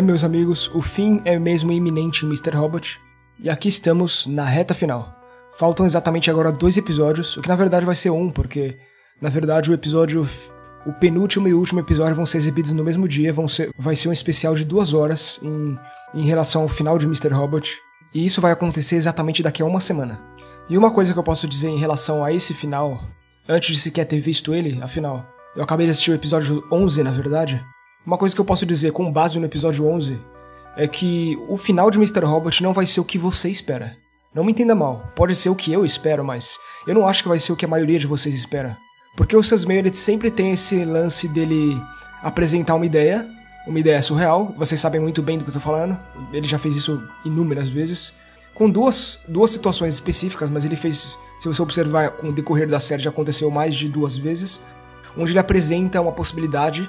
Meus amigos, o fim é mesmo iminente em Mr. Robot, e aqui estamos na reta final. Faltam exatamente agora 2 episódios, o que na verdade vai ser um, porque na verdade o penúltimo e o último episódio vão ser exibidos no mesmo dia, vai ser um especial de 2 horas em relação ao final de Mr. Robot, e isso vai acontecer exatamente daqui a uma semana. E uma coisa que eu posso dizer em relação a esse final, antes de sequer ter visto ele, afinal, eu acabei de assistir o episódio 11, na verdade. Uma coisa que eu posso dizer com base no episódio 11 é que o final de Mr. Robot não vai ser o que você espera. Não me entenda mal, pode ser o que eu espero, mas eu não acho que vai ser o que a maioria de vocês espera. Porque o Sam Meredith sempre tem esse lance dele apresentar uma ideia surreal, vocês sabem muito bem do que eu tô falando, ele já fez isso inúmeras vezes, com duas situações específicas, mas ele fez, se você observar com o decorrer da série, já aconteceu mais de 2 vezes, onde ele apresenta uma possibilidade,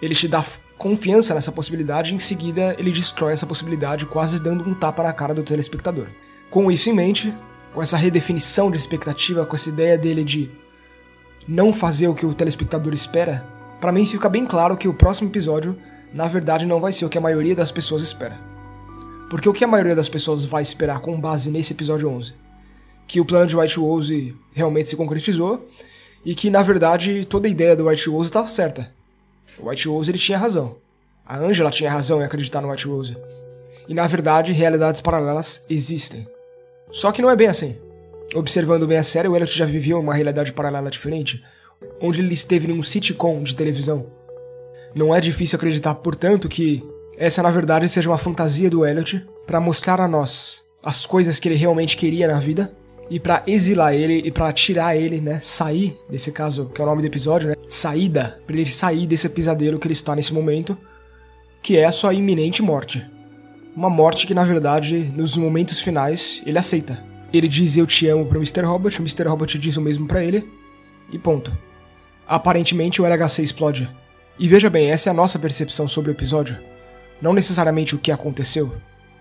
ele te dá confiança nessa possibilidade e em seguida ele destrói essa possibilidade, quase dando um tapa na cara do telespectador. Com isso em mente, com essa redefinição de expectativa, com essa ideia dele de não fazer o que o telespectador espera, pra mim fica bem claro que o próximo episódio, na verdade, não vai ser o que a maioria das pessoas espera. Porque o que a maioria das pessoas vai esperar com base nesse episódio 11? Que o plano de White Rose realmente se concretizou e que, na verdade, toda a ideia do White Rose estava certa. O White Rose ele tinha razão. A Angela tinha razão em acreditar no White Rose. E na verdade, realidades paralelas existem. Só que não é bem assim. Observando bem a série, o Elliot já viveu uma realidade paralela diferente, onde ele esteve num sitcom de televisão. Não é difícil acreditar, portanto, que essa na verdade seja uma fantasia do Elliot para mostrar a nós as coisas que ele realmente queria na vida e para exilar ele e para tirar ele, né, sair, nesse caso, que é o nome do episódio, né, saída, para ele sair desse pesadelo que ele está nesse momento, que é a sua iminente morte. Uma morte que, na verdade, nos momentos finais, ele aceita. Ele diz eu te amo pro Mr. Robot, o Mr. Robot diz o mesmo pra ele, e ponto. Aparentemente o LHC explode. E veja bem, essa é a nossa percepção sobre o episódio, não necessariamente o que aconteceu.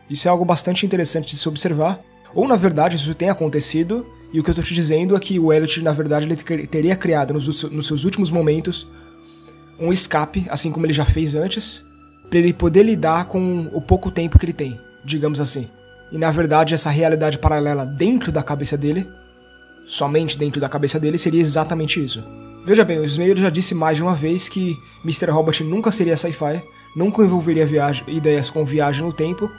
Isso é algo bastante interessante de se observar, ou na verdade isso tem acontecido, e o que eu tô te dizendo é que o Elliot, na verdade, ele teria criado nos seus últimos momentos um escape, assim como ele já fez antes, para ele poder lidar com o pouco tempo que ele tem, digamos assim. E na verdade essa realidade paralela dentro da cabeça dele, somente dentro da cabeça dele, seria exatamente isso. Veja bem, o Smail já disse mais de uma vez que Mr. Robot nunca seria sci-fi, nunca envolveria ideias com viagem no tempo,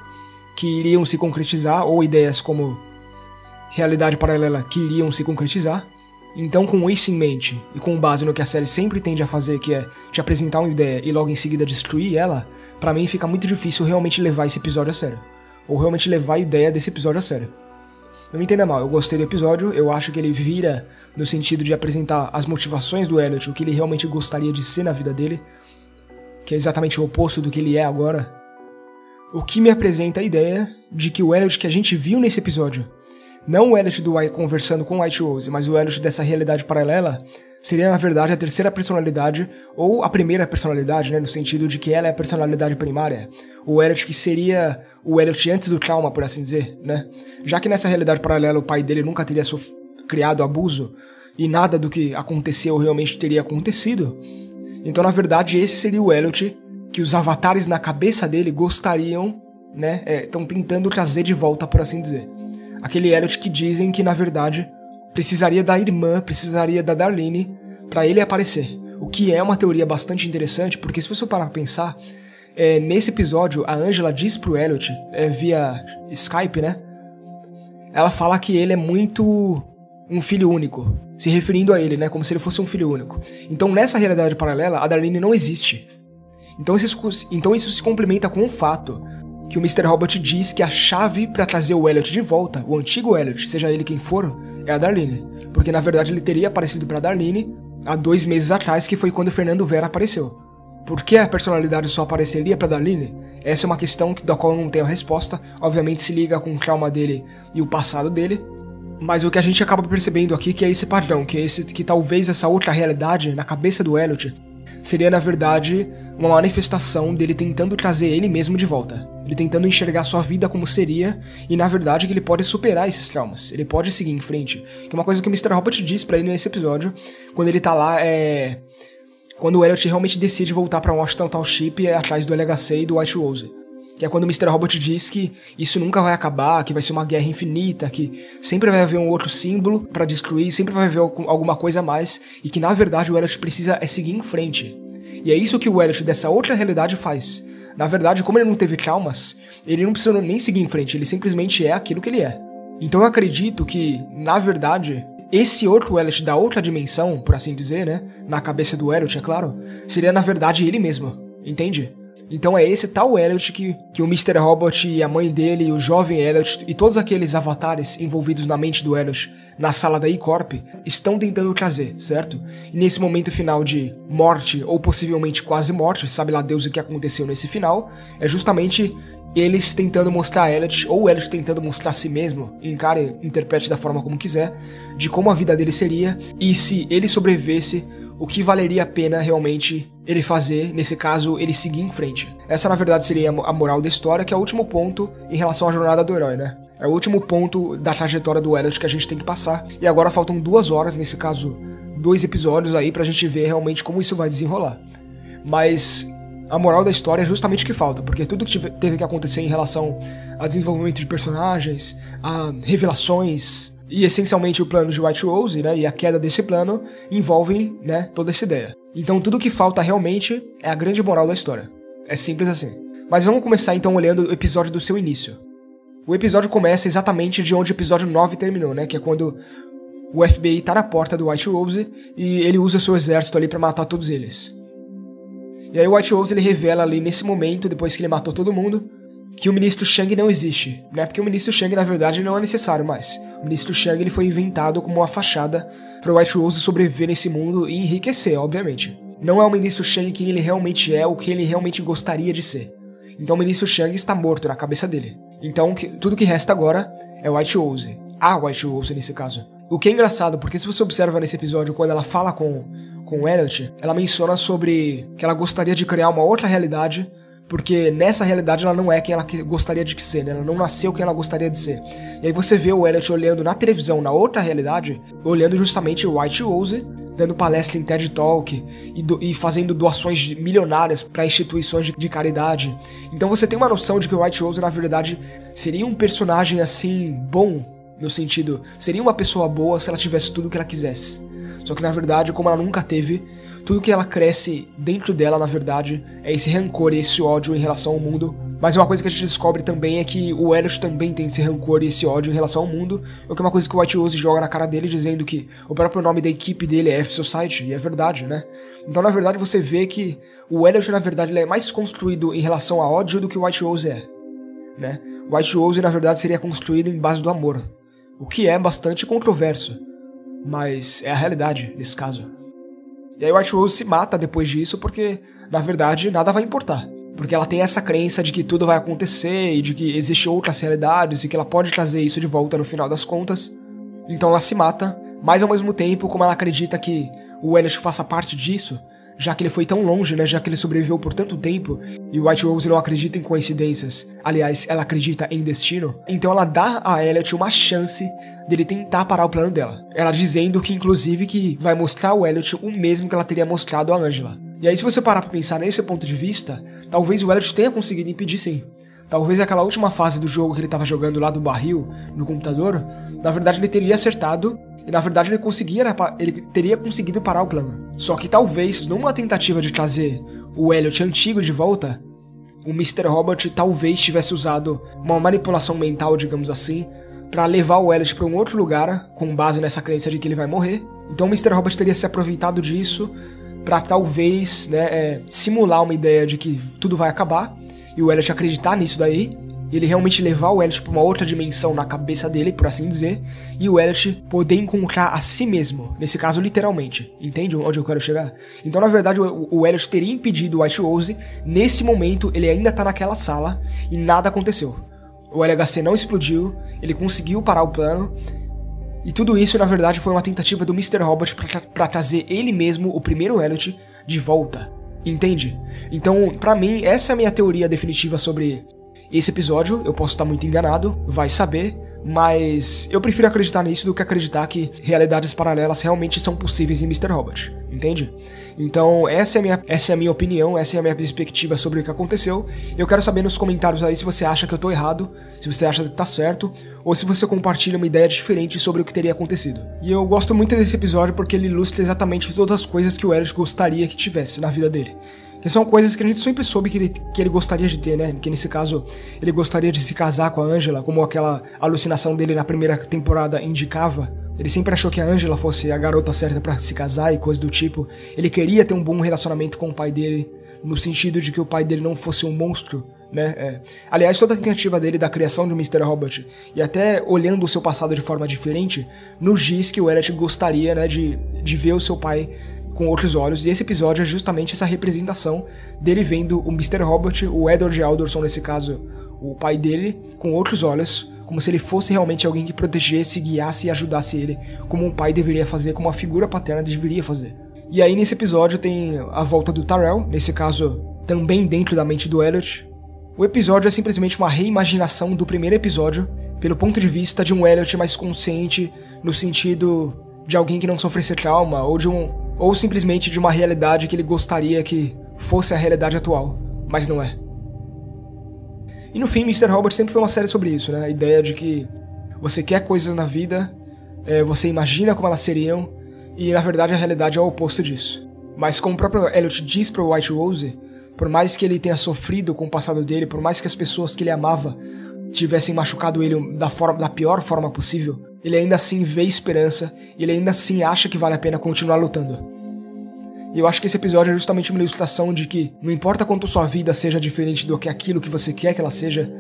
que iriam se concretizar, ou ideias como realidade paralela que iriam se concretizar. Então, com isso em mente, e com base no que a série sempre tende a fazer, que é te apresentar uma ideia e logo em seguida destruir ela, pra mim fica muito difícil realmente levar esse episódio a sério. Ou realmente levar a ideia desse episódio a sério. Não me entenda mal, eu gostei do episódio, eu acho que ele vira no sentido de apresentar as motivações do Elliot, o que ele realmente gostaria de ser na vida dele, que é exatamente o oposto do que ele é agora. O que me apresenta a ideia de que o Elliot que a gente viu nesse episódio, não o Elliot conversando com o White Rose, mas o Elliot dessa realidade paralela, seria na verdade a terceira personalidade, ou a primeira personalidade, né, no sentido de que ela é a personalidade primária. O Elliot que seria o Elliot antes do trauma, por assim dizer, né? Já que nessa realidade paralela o pai dele nunca teria criado abuso, e nada do que aconteceu realmente teria acontecido, então na verdade esse seria o Elliot que os avatares na cabeça dele gostariam, né, estão tentando trazer de volta, por assim dizer. Aquele Elliot que dizem que, na verdade, precisaria da irmã, precisaria da Darlene pra ele aparecer. O que é uma teoria bastante interessante, porque se você parar pra pensar, nesse episódio, a Angela diz pro Elliot, via Skype, né, ela fala que ele é muito um filho único, se referindo a ele, né, como se ele fosse um filho único. Então, nessa realidade paralela, a Darlene não existe. Então isso se complementa com o fato que o Mr. Robot diz que a chave para trazer o Elliot de volta, o antigo Elliot, seja ele quem for, é a Darlene. Porque na verdade ele teria aparecido pra Darlene há 2 meses atrás, que foi quando o Fernando Vera apareceu. Por que a personalidade só apareceria pra Darlene? Essa é uma questão da qual eu não tenho a resposta, obviamente se liga com o trauma dele e o passado dele. Mas o que a gente acaba percebendo aqui que é esse padrão, que talvez essa outra realidade na cabeça do Elliot seria, na verdade, uma manifestação dele tentando trazer ele mesmo de volta. Ele tentando enxergar sua vida como seria, e na verdade que ele pode superar esses traumas. Ele pode seguir em frente. Que é uma coisa que o Mr. Robot diz pra ele nesse episódio, quando ele tá lá, quando o Elliot realmente decide voltar pra Washington Township atrás do LHC e do White Rose. Que é quando o Mr. Robot diz que isso nunca vai acabar, que vai ser uma guerra infinita, que sempre vai haver um outro símbolo pra destruir, sempre vai haver alguma coisa a mais, e que na verdade o Elliot precisa seguir em frente. E é isso que o Elliot dessa outra realidade faz. Na verdade, como ele não teve traumas, ele não precisa nem seguir em frente, ele simplesmente é aquilo que ele é. Então eu acredito que, na verdade, esse outro Elliot da outra dimensão, por assim dizer, né, na cabeça do Elliot, é claro, seria na verdade ele mesmo, entende? Então é esse tal Elliot que o Mr. Robot e a mãe dele, o jovem Elliot e todos aqueles avatares envolvidos na mente do Elliot na sala da E-Corp estão tentando trazer, certo? E nesse momento final de morte, ou possivelmente quase morte, sabe lá Deus o que aconteceu nesse final, é justamente eles tentando mostrar a Elliot, ou o Elliot tentando mostrar a si mesmo, encare, interprete da forma como quiser, de como a vida dele seria, e se ele sobrevivesse, o que valeria a pena realmente ele fazer, nesse caso, ele seguir em frente. Essa, na verdade, seria a moral da história, que é o último ponto em relação à jornada do herói, né? É o último ponto da trajetória do Elliot que a gente tem que passar, e agora faltam 2 horas, nesse caso, 2 episódios aí pra gente ver realmente como isso vai desenrolar. Mas a moral da história é justamente o que falta, porque tudo que teve que acontecer em relação a desenvolvimento de personagens, a revelações e essencialmente o plano de White Rose, né, e a queda desse plano envolvem, né, toda essa ideia. Então tudo que falta realmente é a grande moral da história. É simples assim. Mas vamos começar então olhando o episódio do seu início. O episódio começa exatamente de onde o episódio 9 terminou, né, que é quando o FBI tá na porta do White Rose e ele usa seu exército ali pra matar todos eles. E aí o White Rose ele revela ali nesse momento, depois que ele matou todo mundo, que o Ministro Shang não existe, né? Porque o Ministro Shang, na verdade, não é necessário mais. O Ministro Shang ele foi inventado como uma fachada para o White Rose sobreviver nesse mundo e enriquecer, obviamente. Não é o Ministro Shang quem ele realmente é, ou quem ele realmente gostaria de ser. Então o Ministro Shang está morto na cabeça dele. Então tudo que resta agora é o White Rose. A White Rose nesse caso. O que é engraçado, porque se você observa nesse episódio, quando ela fala com o Elliot, ela menciona sobre que ela gostaria de criar uma outra realidade, porque nessa realidade ela não é quem ela gostaria de ser, né? Ela não nasceu quem ela gostaria de ser. E aí você vê o Elliot olhando na televisão, na outra realidade, olhando justamente o White Rose, dando palestra em TED Talk e fazendo doações milionárias para instituições de caridade. Então você tem uma noção de que o White Rose, na verdade, seria um personagem assim, bom, no sentido, seria uma pessoa boa se ela tivesse tudo o que ela quisesse. Só que na verdade, como ela nunca teve, tudo que ela cresce dentro dela, na verdade, é esse rancor e esse ódio em relação ao mundo. Mas uma coisa que a gente descobre também é que o Elliot também tem esse rancor e esse ódio em relação ao mundo, o que é uma coisa que o White Rose joga na cara dele, dizendo que o próprio nome da equipe dele é F-Society, e é verdade, né? Então, na verdade, você vê que o Elliot, na verdade, ele é mais construído em relação a ódio do que o White Rose é, né? O White Rose, na verdade, seria construído em base do amor, o que é bastante controverso, mas é a realidade nesse caso. E aí o White Rose se mata depois disso porque, na verdade, nada vai importar. Porque ela tem essa crença de que tudo vai acontecer e de que existem outras realidades e que ela pode trazer isso de volta no final das contas. Então ela se mata, mas ao mesmo tempo, como ela acredita que o Elliot faça parte disso, já que ele foi tão longe, né, já que ele sobreviveu por tanto tempo, e o White Rose não acredita em coincidências, aliás, ela acredita em destino, então ela dá a Elliot uma chance dele tentar parar o plano dela. Ela dizendo que, inclusive, que vai mostrar ao Elliot o mesmo que ela teria mostrado a Angela. E aí, se você parar pra pensar nesse ponto de vista, talvez o Elliot tenha conseguido impedir sim. Talvez aquela última fase do jogo que ele tava jogando lá do barril, no computador, na verdade ele teria acertado, e na verdade ele teria conseguido parar o plano. Só que talvez, numa tentativa de trazer o Elliot antigo de volta, o Mr. Robot talvez tivesse usado uma manipulação mental, digamos assim, pra levar o Elliot pra um outro lugar, com base nessa crença de que ele vai morrer. Então o Mr. Robot teria se aproveitado disso pra talvez, né, simular uma ideia de que tudo vai acabar, e o Elliot acreditar nisso daí, e ele realmente levar o Elliot pra uma outra dimensão na cabeça dele, por assim dizer, e o Elliot poder encontrar a si mesmo, nesse caso literalmente, entende onde eu quero chegar? Então na verdade o Elliot teria impedido o White Rose, nesse momento ele ainda tá naquela sala, e nada aconteceu. O LHC não explodiu, ele conseguiu parar o plano, e tudo isso na verdade foi uma tentativa do Mr. Robot pra trazer ele mesmo, o primeiro Elliot, de volta, entende? Então pra mim essa é a minha teoria definitiva sobre esse episódio. Eu posso estar muito enganado, vai saber, Mas eu prefiro acreditar nisso do que acreditar que realidades paralelas realmente são possíveis em Mr. Robot, entende? Então essa é a minha opinião, essa é a minha perspectiva sobre o que aconteceu. Eu quero saber nos comentários aí se você acha que eu tô errado, se você acha que tá certo, ou se você compartilha uma ideia diferente sobre o que teria acontecido. E eu gosto muito desse episódio porque ele ilustra exatamente todas as coisas que o Elliot gostaria que tivesse na vida dele. Que são coisas que a gente sempre soube que ele gostaria de ter, né? Que nesse caso, ele gostaria de se casar com a Angela, como aquela alucinação dele na primeira temporada indicava. Ele sempre achou que a Angela fosse a garota certa pra se casar e coisa do tipo. Ele queria ter um bom relacionamento com o pai dele, no sentido de que o pai dele não fosse um monstro, né? Aliás, toda a tentativa dele da criação do Mr. Robot, e até olhando o seu passado de forma diferente, nos diz que o Elliot gostaria, né, de ver o seu pai com outros olhos, e esse episódio é justamente essa representação dele vendo o Mr. Robot, o Edward Alderson nesse caso, o pai dele, com outros olhos, como se ele fosse realmente alguém que protegesse, guiasse e ajudasse ele, como um pai deveria fazer, como uma figura paterna deveria fazer. E aí nesse episódio tem a volta do Tyrell, nesse caso também dentro da mente do Elliot. O episódio é simplesmente uma reimaginação do primeiro episódio, pelo ponto de vista de um Elliot mais consciente, no sentido de alguém que não sofresse trauma, ou simplesmente de uma realidade que ele gostaria que fosse a realidade atual, mas não é. E no fim, Mr. Robot sempre foi uma série sobre isso, né? A ideia de que você quer coisas na vida, você imagina como elas seriam, e na verdade a realidade é o oposto disso. Mas como o próprio Elliot diz para o White Rose, por mais que ele tenha sofrido com o passado dele, por mais que as pessoas que ele amava tivessem machucado ele da pior forma possível, ele ainda assim vê esperança, e ele ainda assim acha que vale a pena continuar lutando. E eu acho que esse episódio é justamente uma ilustração de que, não importa quanto sua vida seja diferente do que aquilo que você quer que ela seja,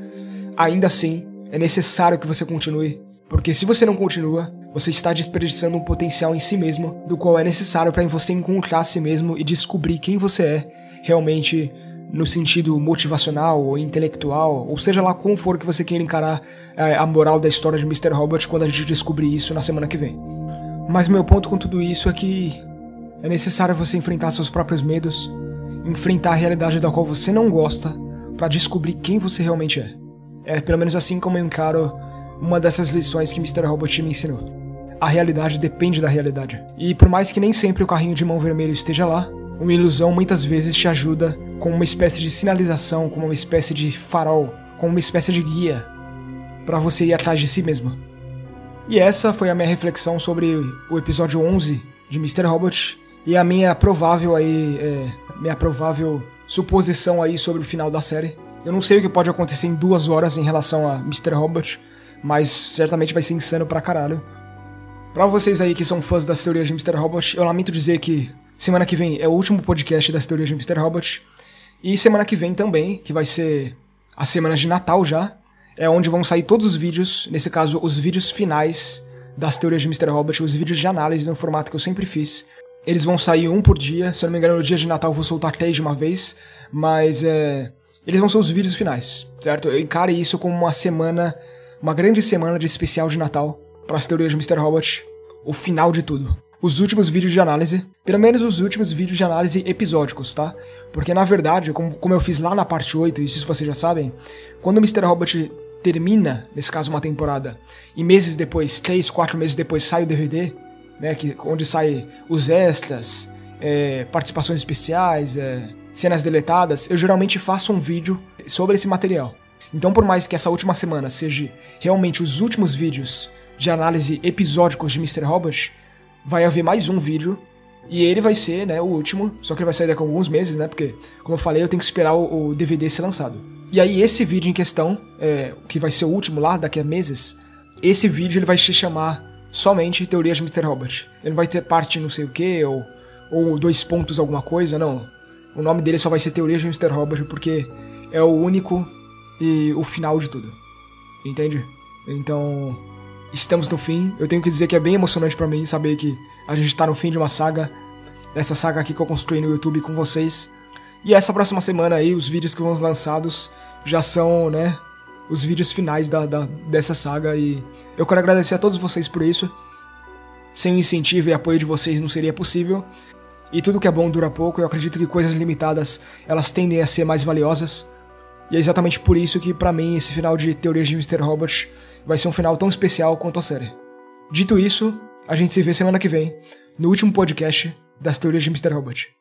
ainda assim é necessário que você continue, porque se você não continua, você está desperdiçando um potencial em si mesmo, do qual é necessário para você encontrar a si mesmo e descobrir quem você é realmente, no sentido motivacional ou intelectual, ou seja lá como for que você queira encarar a moral da história de Mr. Robot quando a gente descobrir isso na semana que vem. Mas meu ponto com tudo isso é que é necessário você enfrentar seus próprios medos, enfrentar a realidade da qual você não gosta, para descobrir quem você realmente é. É pelo menos assim como eu encaro uma dessas lições que Mr. Robot me ensinou. A realidade depende da realidade. E por mais que nem sempre o carrinho de mão vermelho esteja lá, uma ilusão muitas vezes te ajuda como uma espécie de sinalização, como uma espécie de farol, como uma espécie de guia para você ir atrás de si mesmo. E essa foi a minha reflexão sobre o episódio 11 de Mr. Robot e a minha provável suposição aí sobre o final da série. Eu não sei o que pode acontecer em 2 horas em relação a Mr. Robot, mas certamente vai ser insano pra caralho. Pra vocês aí que são fãs das teorias de Mr. Robot, eu lamento dizer que semana que vem é o último podcast das teorias de Mr. Robot. E semana que vem também, que vai ser a semana de Natal já, é onde vão sair todos os vídeos, nesse caso os vídeos finais das teorias de Mr. Robot, os vídeos de análise no formato que eu sempre fiz. Eles vão sair um por dia, se eu não me engano no dia de Natal eu vou soltar 3 de uma vez, mas eles vão ser os vídeos finais, certo? Eu encaro isso como uma grande semana de especial de Natal para as teorias de Mr. Robot, o final de tudo. Os últimos vídeos de análise, pelo menos os últimos vídeos de análise episódicos, tá? Porque na verdade, como eu fiz lá na parte 8, isso vocês já sabem, quando o Mr. Robot termina, nesse caso uma temporada, e meses depois, 3, 4 meses depois sai o DVD, né, onde sai os extras, participações especiais, cenas deletadas, eu geralmente faço um vídeo sobre esse material. Então por mais que essa última semana seja realmente os últimos vídeos de análise episódicos de Mr. Robot, vai haver mais um vídeo, e ele vai ser, né, o último, só que ele vai sair daqui a alguns meses, né, porque, como eu falei, eu tenho que esperar o DVD ser lançado. E aí esse vídeo em questão, que vai ser o último lá daqui a meses, esse vídeo ele vai se chamar somente Teorias de Mr. Robot. Ele não vai ter parte não sei o que, ou 2 pontos alguma coisa, não. O nome dele só vai ser Teorias de Mr. Robot, porque é o único e o final de tudo. Entende? Então, estamos no fim. Eu tenho que dizer que é bem emocionante pra mim saber que a gente tá no fim de uma saga, dessa saga aqui que eu construí no YouTube com vocês. E essa próxima semana aí, os vídeos que vão ser lançados já são, né, os vídeos finais dessa saga, e eu quero agradecer a todos vocês por isso. Sem o incentivo e apoio de vocês não seria possível. E tudo que é bom dura pouco, eu acredito que coisas limitadas, elas tendem a ser mais valiosas. E é exatamente por isso que, pra mim, esse final de Teorias de Mr. Robot vai ser um final tão especial quanto a série. Dito isso, a gente se vê semana que vem, no último podcast das Teorias de Mr. Robot.